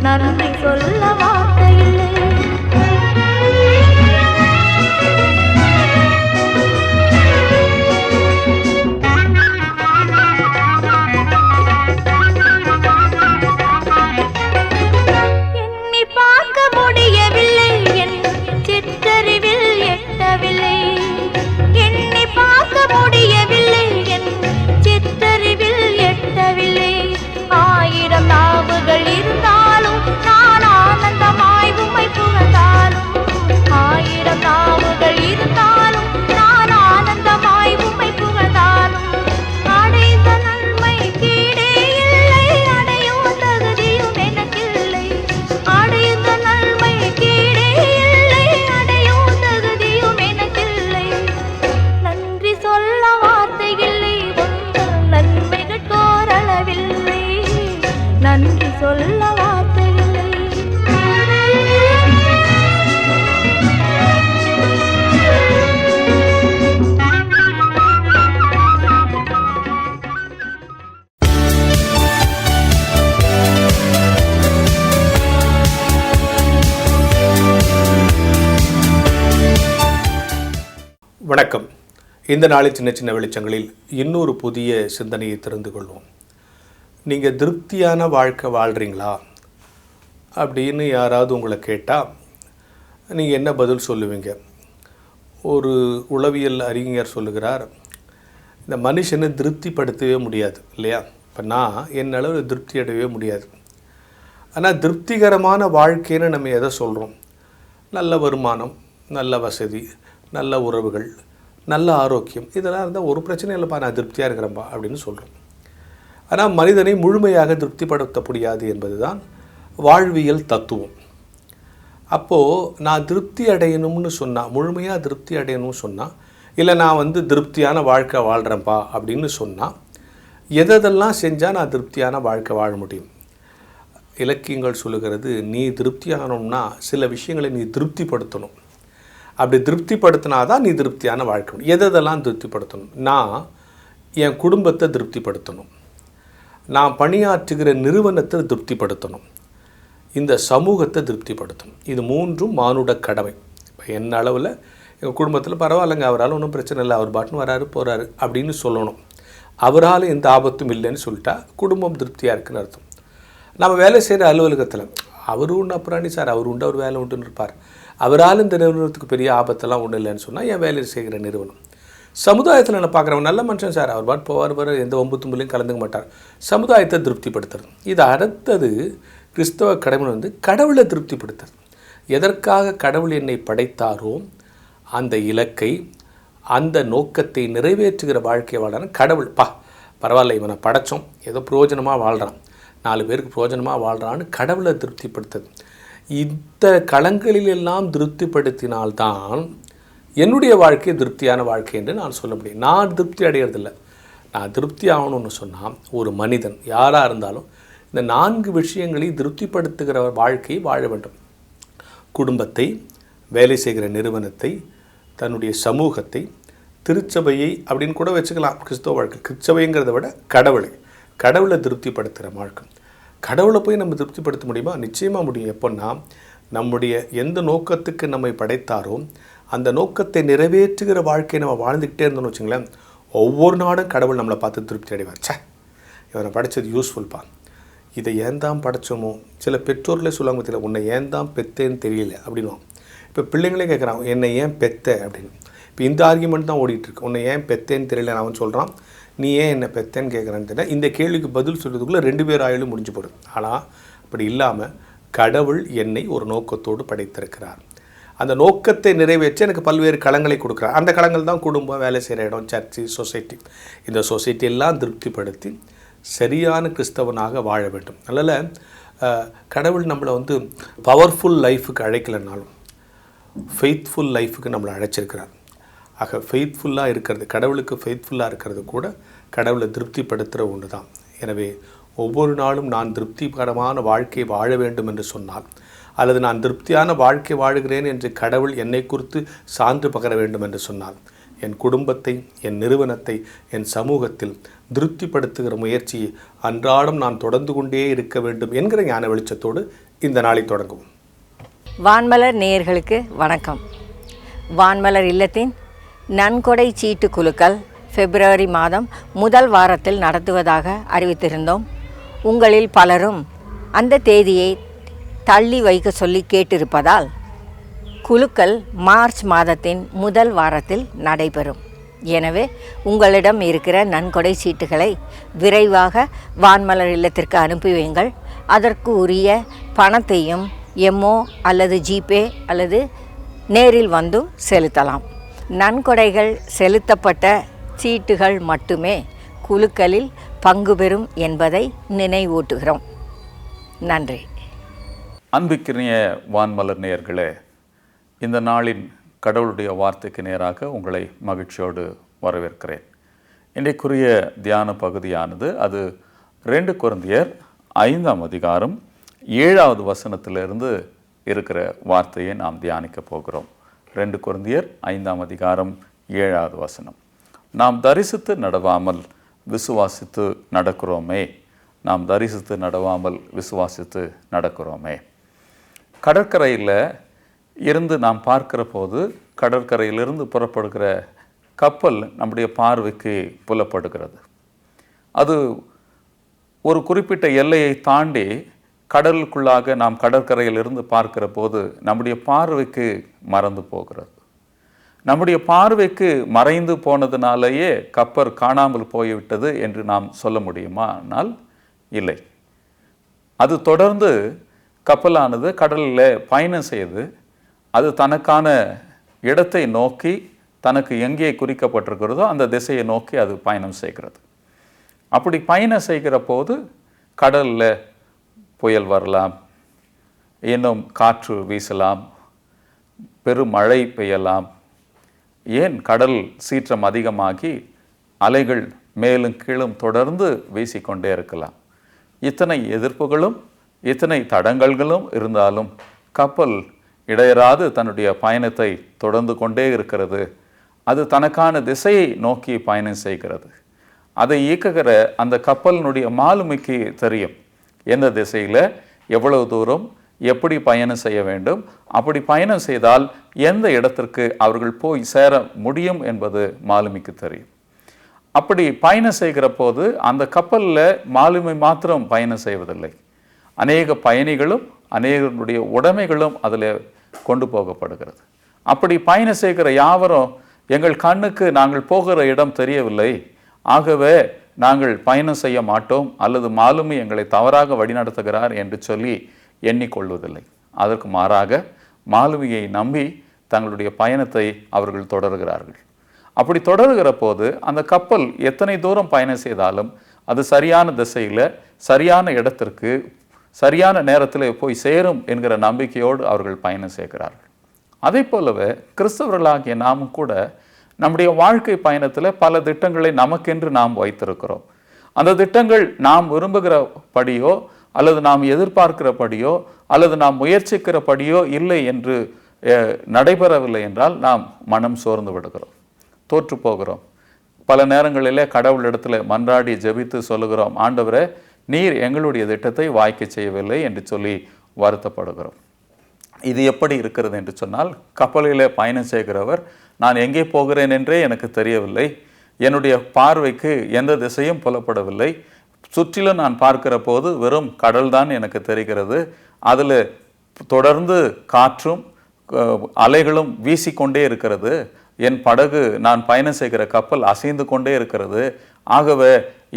நன்றி சொல்ல வார்த்தை இல்லை. எண்ணி பார்க்க முடியவில்லை, என் சிற்றறிவில் எட்டவில்லை. எண்ணி பார்க்க முடியவில்லை, என் சிற்றறிவில் எட்டவில்லை. ஆயிரம் நாவுகள் இருந்தாலும் நான் ஆனந்தமாய் உம்மை புகழ்ந்தாலும். ஆயிரம் நாவுகள் இருந்தாலும் நான் ஆனந்தமாய் உம்மை புகழ்ந்தாலும். அடைந்த நன்மை கீழே இல்லை, அடையும் தகுதியும் எனக்கில்லை. அடைந்த நன்மை கீழே இல்லை, அடையும் தகுதியும் எனக்கில்லை. நன்றி சொல்ல வார்த்தை இல்லை, உங்கள் நன்மைகள் கோரளவில்லை. நன்றி சொல்ல வார்த்தை இல்லை. வணக்கம். இந்த நாளில் சின்ன சின்ன வெளிச்சங்களில் இன்னொரு புதிய சிந்தனையை தெரிந்து கொள்வோம். நீங்கள் திருப்தியான வாழ்க்கை வாழ்கிறீங்களா அப்படின்னு யாராவது உங்களை கேட்டால் நீங்கள் என்ன பதில் சொல்லுவீங்க? ஒரு உளவியல் அறிஞர் சொல்லுகிறார், இந்த மனுஷனை திருப்திப்படுத்தவே முடியாது இல்லையா? இப்போ நான் என் அளவில் திருப்தி அடையவே முடியாது. ஆனால் திருப்திகரமான வாழ்க்கைன்னு நம்ம எதை சொல்கிறோம்? நல்ல வருமானம், நல்ல வசதி, நல்ல உறவுகள், நல்ல ஆரோக்கியம், இதெல்லாம் இருந்தால் ஒரு பிரச்சனை இல்லைப்பா, நான் திருப்தியாக இருக்கிறேன்ப்பா அப்படின்னு சொல்கிறோம். ஆனால் மனிதனை முழுமையாக திருப்திப்படுத்த முடியாது என்பது தான் வாழ்வியல் தத்துவம். அப்போது நான் திருப்தி அடையணும்னு சொன்னால், முழுமையாக திருப்தி அடையணும்னு சொன்னால், இல்லை நான் திருப்தியான வாழ்க்கை வாழ்கிறேன்ப்பா அப்படின்னு சொன்னால், எதெல்லாம் செஞ்சால் நான் திருப்தியான வாழ்க்கை வாழ முடியும்? இலக்கியங்கள் சொல்லுகிறது, நீ திருப்தியாகணும்னா சில விஷயங்களை நீ திருப்திப்படுத்தணும். அப்படி திருப்திப்படுத்தினா தான் நீ திருப்தியான வாழ்க்கை. எதெல்லாம் திருப்திப்படுத்தணும்? நான் என் குடும்பத்தை திருப்திப்படுத்தணும், நான் பணியாற்றுகிற நிறுவனத்தை திருப்திப்படுத்தணும், இந்த சமூகத்தை திருப்திப்படுத்தணும். இது மூன்றும் மானுட கடமை. இப்போ என்ன அளவில் எங்கள் குடும்பத்தில் பரவாயில்லைங்க, அவரால் ஒன்றும் பிரச்சனை இல்லை, அவர் பாட்டுன்னு வராரு போகிறாரு அப்படின்னு சொல்லணும். அவரால் எந்த ஆபத்தும் இல்லைன்னு சொல்லிட்டா குடும்பம் திருப்தியாக இருக்குன்னு அர்த்தம். நம்ம வேலை செய்கிற அலுவலகத்தில் அவர் உண்டு அப்புறாணி சார், அவர் உண்டு, அவர் வேலை உண்டுன்னு இருப்பார். அவரால் இந்த நிறுவனத்துக்கு பெரிய ஆபத்தெல்லாம் ஒன்றும் இல்லைன்னு சொன்னால் என் வேலையில் செய்கிற நிறுவனம். சமுதாயத்தில் என்ன பார்க்குறவங்க, நல்ல மனுஷன் சார், அவர் பாட்டு போவார், வர எந்த வம்பு தும்புலையும் கலந்துக்க மாட்டார். சமுதாயத்தை திருப்திப்படுத்துறது. இது அடுத்தது கிறிஸ்தவ கடமை கடவுளை திருப்திப்படுத்துறது. எதற்காக கடவுள் என்னை படைத்தாரோ அந்த இலக்கை, அந்த நோக்கத்தை நிறைவேற்றுகிற வாழ்க்கையை வாழ்றான் கடவுள். பரவாயில்ல, இவனை படைத்தோம், ஏதோ பிரயோஜனமாக வாழ்கிறான், 4 பேருக்கு பிரயோஜனமாக வாழ்கிறான்னு கடவுளை திருப்திப்படுத்துது. இந்த களங்களிலெல்லாம் திருப்திப்படுத்தினால்தான் என்னுடைய வாழ்க்கை திருப்தியான வாழ்க்கை என்று நான் சொல்ல முடியும். நான் திருப்தி அடையிறதில்லை. நான் திருப்தி ஆகணும்னு சொன்னால் ஒரு மனிதன் யாராக இருந்தாலும் இந்த 4 விஷயங்களை திருப்திப்படுத்துகிற வாழ்க்கையை வாழ வேண்டும். குடும்பத்தை, வேலை செய்கிற நிறுவனத்தை, தன்னுடைய சமூகத்தை, திருச்சபையை அப்படின்னு கூட வச்சுக்கலாம். கிறிஸ்தவ வாழ்க்கை கிறிஸ்தவைங்கிறத விட கடவுளை திருப்திப்படுத்துகிற வாழ்க்கை. கடவுளை போய் நம்ம திருப்திப்படுத்த முடியுமா? நிச்சயமாக முடியும். எப்போன்னா, நம்முடைய எந்த நோக்கத்துக்கு நம்மை படைத்தாரோ அந்த நோக்கத்தை நிறைவேற்றுகிற வாழ்க்கையை நம்ம வாழ்ந்துக்கிட்டே இருந்தோம்னு வச்சுங்களேன், ஒவ்வொரு நாடும் கடவுள் நம்மளை பார்த்து திருப்தி அடைவார். இவனை படைத்தது யூஸ்ஃபுல்ப்பா, இதை ஏன் தான் படைச்சோமோ. சில பெற்றோர்களே சொல்லுவாங்க, தெரியல, உன்னை ஏன் தான் பெத்தேன்னு தெரியல அப்படின்னுவோம். இப்போ பிள்ளைங்களே கேட்குறான், என்னை ஏன் பெத்த அப்படின்னு. இப்போ இந்த ஆர்கியூமெண்ட் தான் ஓடிட்டுருக்கு. உன்னை ஏன் பெத்தேன்னு தெரியல அவன் சொல்கிறான், நீ ஏன் என்ன பெத்தேன்னு கேட்குறான்னு தெரியல. இந்த கேள்விக்கு பதில் சொல்கிறதுக்குள்ளே 2 பேர் ஆயுளும் முடிஞ்சு போடும். ஆனால் அப்படி இல்லாமல் கடவுள் என்னை ஒரு நோக்கத்தோடு படைத்திருக்கிறார். அந்த நோக்கத்தை நிறைவேற்றி எனக்கு பல்வேறு களங்களை கொடுக்குறார். அந்த களங்கள் தான் குடும்பம், வேலை செய்கிற இடம், சர்ச்சு, சொசைட்டி. இந்த சொசைட்டி எல்லாம் திருப்திப்படுத்தி சரியான கிறிஸ்தவனாக வாழ வேண்டும். அதனால் கடவுள் நம்மளை பவர்ஃபுல் லைஃபுக்கு அழைக்கலைனாலும் ஃபெய்த்ஃபுல் லைஃபுக்கு நம்மளை அழைச்சிருக்கிறார். ஆக ஃபெய்த்ஃபுல்லாக இருக்கிறது, கடவுளுக்கு ஃபெய்த்ஃபுல்லாக இருக்கிறது கூட கடவுளை திருப்திப்படுத்துகிற ஒன்று தான். எனவே ஒவ்வொரு நாளும் நான் திருப்திகரமான வாழ்க்கை வாழ வேண்டும் என்று சொன்னால், அல்லது நான் திருப்தியான வாழ்க்கை வாழுகிறேன் என்று கடவுள் என்னை குறித்து சான்று பகர வேண்டும் என்று சொன்னால், என் குடும்பத்தை, என் நிறுவனத்தை, என் சமூகத்தில் திருப்திப்படுத்துகிற முயற்சியை அன்றாடம் நான் தொடர்ந்து கொண்டே இருக்க வேண்டும் என்கிற ஞான வெளிச்சத்தோடு இந்த நாளை தொடங்குவோம். வான்மலர் நேயர்களுக்கு வணக்கம். வான்மலர் இல்லத்தின் நன்கொடை சீட்டு குலுக்கல் பிப்ரவரி மாதம் முதல் வாரத்தில் நடத்துவதாக அறிவித்திருந்தோம். உங்களில் பலரும் அந்த தேதியை தள்ளி வைக்க சொல்லி கேட்டிருப்பதால் குலுக்கல் மார்ச் மாதத்தின் முதல் வாரத்தில் நடைபெறும். எனவே உங்களிடம் இருக்கிற நன்கொடை சீட்டுகளை விரைவாக வான்மலர் இல்லத்திற்கு அனுப்பி வையுங்கள். அதற்கு உரிய பணத்தையும் எம்ஓ அல்லது ஜிபே அல்லது நேரில் வந்தும் செலுத்தலாம். நன்கொடைகள் செலுத்தப்பட்ட சீட்டுகள் மட்டுமே குலுக்கலில் பங்கு பெறும் என்பதை நினைவூட்டுகிறோம். நன்றி. அன்பிற்கினிய வான்மலர் நேயர்களே, இந்த நாளின் கடவுளுடைய வார்த்தைக்கு நேராக உங்களை மகிழ்ச்சியோடு வரவேற்கிறேன். இன்றைக்குரிய தியான பகுதியானது அது 2 கொரிந்தியர் 5ஆம் அதிகாரம் 7வது வசனத்திலிருந்து இருக்கிற வார்த்தையை நாம் தியானிக்க போகிறோம். 2 கொரிந்தியர் 5ஆம் அதிகாரம் 7வது வசனம். நாம் தரிசித்து நடவாமல் விசுவாசித்து நடக்கிறோமே. நாம் தரிசித்து நடவாமல் விசுவாசித்து நடக்கிறோமே. கடற்கரையில் இருந்து நாம் பார்க்கிற போது கடற்கரையிலிருந்து புறப்படுகிற கப்பல் நம்முடைய பார்வைக்கு புலப்படுகிறது. அது ஒரு குறிப்பிட்ட எல்லையை தாண்டி கடலுக்குள்ளாக நாம் கடற்கரையிலிருந்து பார்க்கிற போது நம்முடைய பார்வைக்கு மறந்து போகிறது. நம்முடைய பார்வைக்கு மறைந்து போனதுனாலேயே கப்பல் காணாமல் போய்விட்டது என்று நாம் சொல்ல முடியுமா? ஆனால் இல்லை. அது தொடர்ந்து கப்பலானது கடலில் பயணம் செய்து அது தனக்கான இடத்தை நோக்கி, தனக்கு எங்கே குறிக்கப்பட்டிருக்கிறதோ அந்த திசையை நோக்கி அது பயணம் செய்கிறது. அப்படி பயணம் செய்கிற போது கடலில் புயல் வரலாம், இன்னும் காற்று வீசலாம், பெருமழை பெய்யலாம், ஏன் கடல் சீற்றம் அதிகமாகி அலைகள் மேலும் கீழும் தொடர்ந்து வீசிக்கொண்டே இருக்கலாம். இத்தனை எதிர்ப்புகளும் இத்தனை தடங்கல்களும் இருந்தாலும் கப்பல் இடையராது தன்னுடைய பயணத்தை தொடர்ந்து கொண்டே இருக்கிறது. அது தனக்கான திசையை நோக்கி பயணம் செய்கிறது. அதை இயக்குகிற அந்த கப்பலினுடைய மாலுமிக்கு தெரியும் எந்த திசையில் எவ்வளவு தூரம் எப்படி பயணம் செய்ய வேண்டும், அப்படி பயணம் செய்தால் எந்த இடத்திற்கு அவர்கள் போய் சேர முடியும் என்பது மாலுமிக்கு தெரியும். அப்படி பயணம் செய்கிற போது அந்த கப்பலில் மாலுமி மாத்திரம் பயணம் செய்வதில்லை, அநேக பயணிகளும் அநேகருடைய உடைமைகளும் அதில் கொண்டு போகப்படுகிறது. அப்படி பயணம் செய்கிற யாவரும் எங்கள் கண்ணுக்கு நாங்கள் போகிற இடம் தெரியவில்லை, ஆகவே நாங்கள் பயணம் செய்ய மாட்டோம் அல்லது மாலுமி எங்களை தவறாக வழிநடத்துகிறார் என்று சொல்லி எண்ணிக்கொள்வதில்லை. அதற்கு மாறாக மாலுமியை நம்பி தங்களுடைய பயணத்தை அவர்கள் தொடர்கிறார்கள். அப்படி தொடர்கிற போது அந்த கப்பல் எத்தனை தூரம் பயணம் செய்தாலும் அது சரியான திசையில் சரியான இடத்திற்கு சரியான நேரத்தில் போய் சேரும் என்கிற நம்பிக்கையோடு அவர்கள் பயணம் செய்கிறார்கள். அதே போலவே கிறிஸ்தவர்களாகிய நாமும் கூட நம்முடைய வாழ்க்கை பயணத்தில் பல திட்டங்களை நமக்கென்று நாம் வைத்திருக்கிறோம். அந்த திட்டங்கள் நாம் விரும்புகிறபடியோ அல்லது நாம் எதிர்பார்க்கிறபடியோ அல்லது நாம் முயற்சிக்கிறபடியோ இல்லை என்று நடைபெறவில்லை என்றால் நாம் மனம் சோர்ந்து விடுகிறோம், தோற்று போகிறோம். பல நேரங்களிலே கடவுளிடத்தில் மன்றாடி ஜெபித்து சொல்லுகிறோம், ஆண்டவரே நீர் எங்களுடைய திட்டத்தை வாய்க்க செய்யவில்லை என்று சொல்லி வருத்தப்படுகிறோம். இது எப்படி இருக்கிறது என்று சொன்னால், கப்பலிலே பயணம் செய்கிறவர் நான் எங்கே போகிறேன் என்றே எனக்கு தெரியவில்லை, என்னுடைய பார்வைக்கு எந்த திசையும் புலப்படவில்லை, சுற்றிலும் நான் பார்க்கிற போது வெறும் கடல் தான் எனக்கு தெரிகிறது, அதில் தொடர்ந்து காற்றும் அலைகளும் வீசிக்கொண்டே இருக்கிறது, என் படகு நான் பயணம் செய்கிற கப்பல் அசைந்து கொண்டே இருக்கிறது, ஆகவே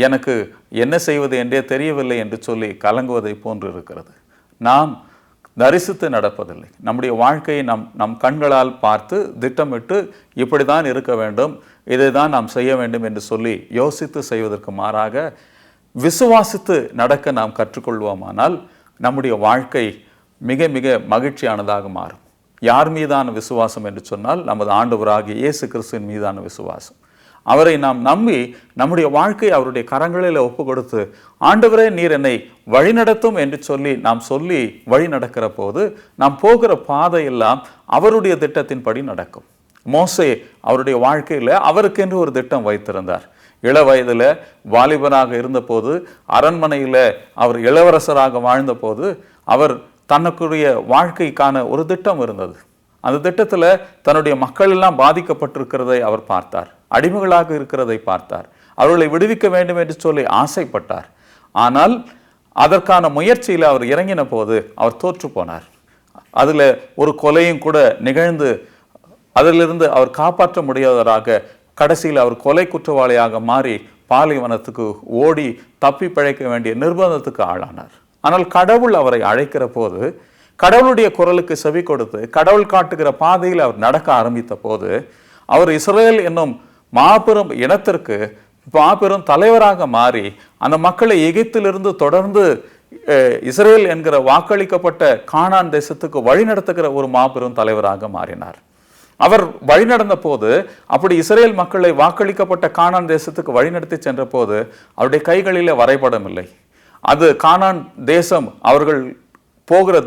எனக்கு என்ன செய்வது என்றே தெரியவில்லை என்று சொல்லி கலங்குவதை போன்று இருக்கிறது. நாம் தரிசித்து நடப்பதில்லை. நம்முடைய வாழ்க்கையை நம் கண்களால் பார்த்து திட்டமிட்டு இப்படி தான் இருக்க வேண்டும், இதை தான் நாம் செய்ய வேண்டும் என்று சொல்லி யோசித்து செய்வதற்கு மாறாக விசுவாசித்து நடக்க நாம் கற்றுக்கொள்வோமானால் நம்முடைய வாழ்க்கை மிக மிக மகிழ்ச்சியானதாக மாறும். யார் மீதான விசுவாசம் என்று சொன்னால் நமது ஆண்டவராகிய இயேசு கிறிஸ்துவின் மீதான விசுவாசம். அவரை நாம் நம்பி நம்முடைய வாழ்க்கையை அவருடைய கரங்களில் ஒப்பு கொடுத்து, ஆண்டவரே நீர் என்னை வழிநடத்தும் என்று சொல்லி வழி நடக்கிற போது நாம் போகிற பாதையெல்லாம் அவருடைய திட்டத்தின்படி நடக்கும். மோசே அவருடைய வாழ்க்கையில் அவருக்கென்று ஒரு திட்டம் வைத்திருந்தார். இள வயதில் வாலிபனாக இருந்தபோது, அரண்மனையில் அவர் இளவரசராக வாழ்ந்தபோது அவர் தனக்குரிய வாழ்க்கைக்கான ஒரு திட்டம் இருந்தது. அந்த திட்டத்தில் தன்னுடைய மக்கள் எல்லாம் பாதிக்கப்பட்டிருக்கிறதை அவர் பார்த்தார், அடிமைகளாக இருக்கிறதை பார்த்தார், அவர்களை விடுவிக்க வேண்டும் என்று சொல்லி ஆசைப்பட்டார். ஆனால் அதற்கான முயற்சியில் அவர் இறங்கின போது அவர் தோற்று போனார். அதில் ஒரு கொலையும் கூட நிகழ்ந்து அதிலிருந்து அவர் காப்பாற்ற முடியாதவராக கடைசியில் அவர் கொலை குற்றவாளியாக மாறி பாலைவனத்துக்கு ஓடி தப்பி பிழைக்க வேண்டிய நிர்பந்தத்துக்கு ஆளானார். ஆனால் கடவுள் அவரை அழைக்கிற போது, கடவுளுடைய குரலுக்கு செவி கொடுத்து கடவுள் காட்டுகிற பாதையில் அவர் நடக்க ஆரம்பித்த போது, அவர் இஸ்ரேல் என்னும் மாபெரும் இனத்திற்கு மாபெரும் தலைவராக மாறி அந்த மக்களை எகிப்திலிருந்து தொடர்ந்து இஸ்ரேல் என்கிற வாக்களிக்கப்பட்ட கானான் தேசத்துக்கு வழிநடத்துகிற ஒரு மாபெரும் தலைவராக மாறினார். அவர் வழிநடந்த போது, அப்படி இஸ்ரேல் மக்களை வாக்களிக்கப்பட்ட கானான் தேசத்துக்கு வழிநடத்தி சென்ற போது அவருடைய கைகளிலே வரைபடம் இல்லை. அது கானான் தேசம் அவர்கள் போகிற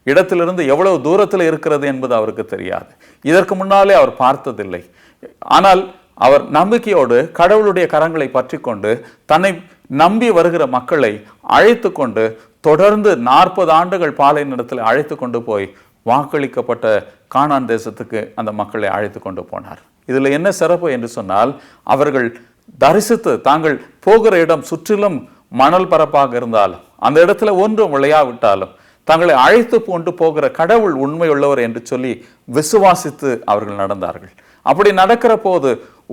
இடத்திலிருந்து எவ்வளவு தூரத்தில் இருக்கிறது என்பது அவருக்கு தெரியாது. இதற்கு முன்னாலே அவர் பார்த்ததில்லை. ஆனால் அவர் நம்பிக்கையோடு கடவுளுடைய கரங்களை பற்றி கொண்டு தன்னை நம்பி வருகிற மக்களை அழைத்து கொண்டு தொடர்ந்து 40 ஆண்டுகள் பாலைநிலத்தில் அழைத்து கொண்டு போய் வாக்களிக்கப்பட்ட கானான் தேசத்துக்கு அந்த மக்களை அழைத்து கொண்டு போனார். இதில் என்ன சிறப்பு என்று சொன்னால், அவர்கள் தரிசித்து தாங்கள் போகிற இடம் சுற்றிலும் மணல் பரப்பாக இருந்தாலும், அந்த இடத்துல ஒன்றும் விளையாவிட்டாலும், தங்களை அழைத்து கொண்டு போகிற கடவுள் உண்மையுள்ளவர் என்று சொல்லி விசுவாசித்து அவர்கள் நடந்தார்கள். அப்படி நடக்கிற போது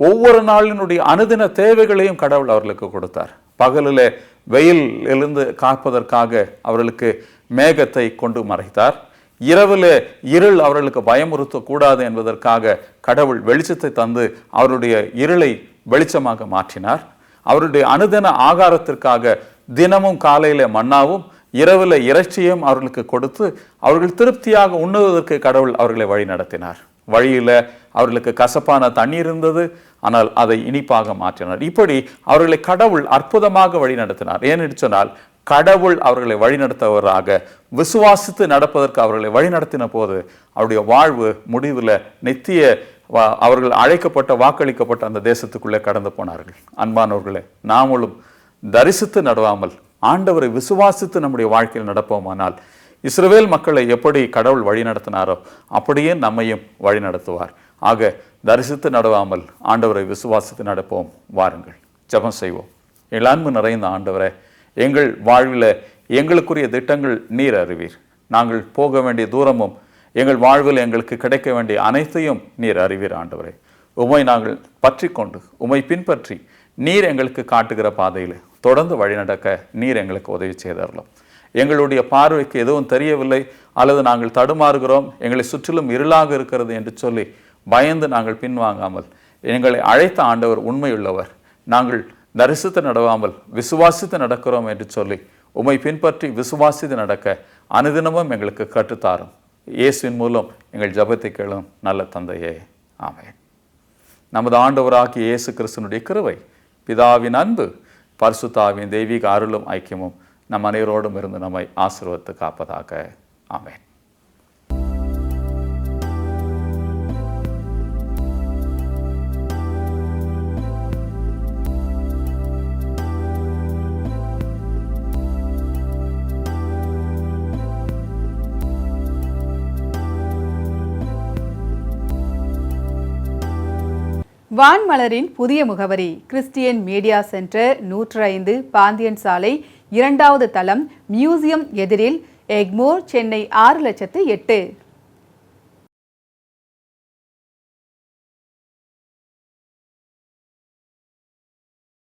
ஒவ்வொரு நாளினுடைய அனுதின தேவைகளையும் கடவுள் அவர்களுக்கு கொடுத்தார். பகலிலே வெயில் எழுந்து காப்பதற்காக அவர்களுக்கு மேகத்தை கொண்டு மறைத்தார். இரவில் இருள் அவர்களுக்கு பயமுறுத்தக்கூடாது என்பதற்காக கடவுள் வெளிச்சத்தை தந்து அவருடைய இருளை வெளிச்சமாக மாற்றினார். அவருடைய அனுதின ஆகாரத்திற்காக தினமும் காலையில மன்னாவும் இரவில் இறைச்சியும் அவர்களுக்கு கொடுத்து அவர்கள் திருப்தியாக உண்ணுவதற்கு கடவுள் அவர்களை வழி நடத்தினார். வழியில அவர்களுக்கு கசப்பான தண்ணீர் இருந்தது, ஆனால் அதை இனிப்பாக மாற்றினார். இப்படி அவர்களை கடவுள் அற்புதமாக வழி நடத்தினார். ஏனென்று சொன்னால், கடவுள் அவர்களை வழிநடத்துவராக விசுவாசித்து நடப்பதற்கு அவர்களை வழிநடத்தின போது அவருடைய வாழ்வு முடிவில் நித்திய அவர்கள் அழைக்கப்பட்ட வாக்களிக்கப்பட்ட அந்த தேசத்துக்குள்ளே கடந்து போனார்கள். அன்பானவர்களே, நாமளும் தரிசித்து நடவாமல் ஆண்டவரை விசுவாசித்து நம்முடைய வாழ்க்கையில் நடப்போமானால் இஸ்ரவேல் மக்களை எப்படி கடவுள் வழி நடத்தினாரோ அப்படியே நம்மையும் வழி நடத்துவார். ஆக தரிசித்து நடவாமல் ஆண்டவரை விசுவாசித்து நடப்போம். வாருங்கள் ஜெபம் செய்வோம். எங்கள் அன்பு நிறைந்த ஆண்டவரே, எங்கள் வாழ்வில் எங்களுக்குரிய திட்டங்கள் நீர் அறிவீர். நாங்கள் போக வேண்டிய தூரமும் எங்கள் வாழ்வில் எங்களுக்கு கிடைக்க வேண்டிய அனைத்தையும் நீர் அறிவீர். ஆண்டவரே, உம்மை நாங்கள் பற்றி கொண்டு உம்மை பின்பற்றி நீர் எங்களுக்கு காட்டுகிற பாதையில் தொடர்ந்து வழிநடக்க நீர் எங்களுக்கு உதவி செய்தரலாம். எங்களுடைய பார்வைக்கு எதுவும் தெரியவில்லை அல்லது நாங்கள் தடுமாறுகிறோம், எங்களை சுற்றிலும் இருளாக இருக்கிறது என்று சொல்லி பயந்து நாங்கள் பின்வாங்காமல், எங்களை அழைத்த ஆண்டவர் உண்மையுள்ளவர், நாங்கள் தரிசித்து நடவாமல் விசுவாசித்து நடக்கிறோம் என்று சொல்லி உம்மை பின்பற்றி விசுவாசித்து நடக்க அனுதினமும் எங்களுக்கு கற்றுத்தாரும். இயேசுவின் மூலம் எங்கள் ஜெபத்தை கேளும் நல்ல தந்தையே, ஆமென். நமது ஆண்டவராகிய இயேசு கிறிஸ்துவினுடைய கிருபை, பிதாவின் அன்பு, பரிசுத்தாவின் தெய்வீக அருளும் ஐக்கியமும் நம் அனைவரோடும் இருந்து நம்மை ஆசீர்வதித்து காப்பதாக. ஆமென். வான்மலரின் புதிய முகவரி: கிறிஸ்டியன் மீடியா சென்டர், 105 பாந்தியன் சாலை, 2வது தளம், மியூசியம் எதிரில், எக்மோர், சென்னை 6008.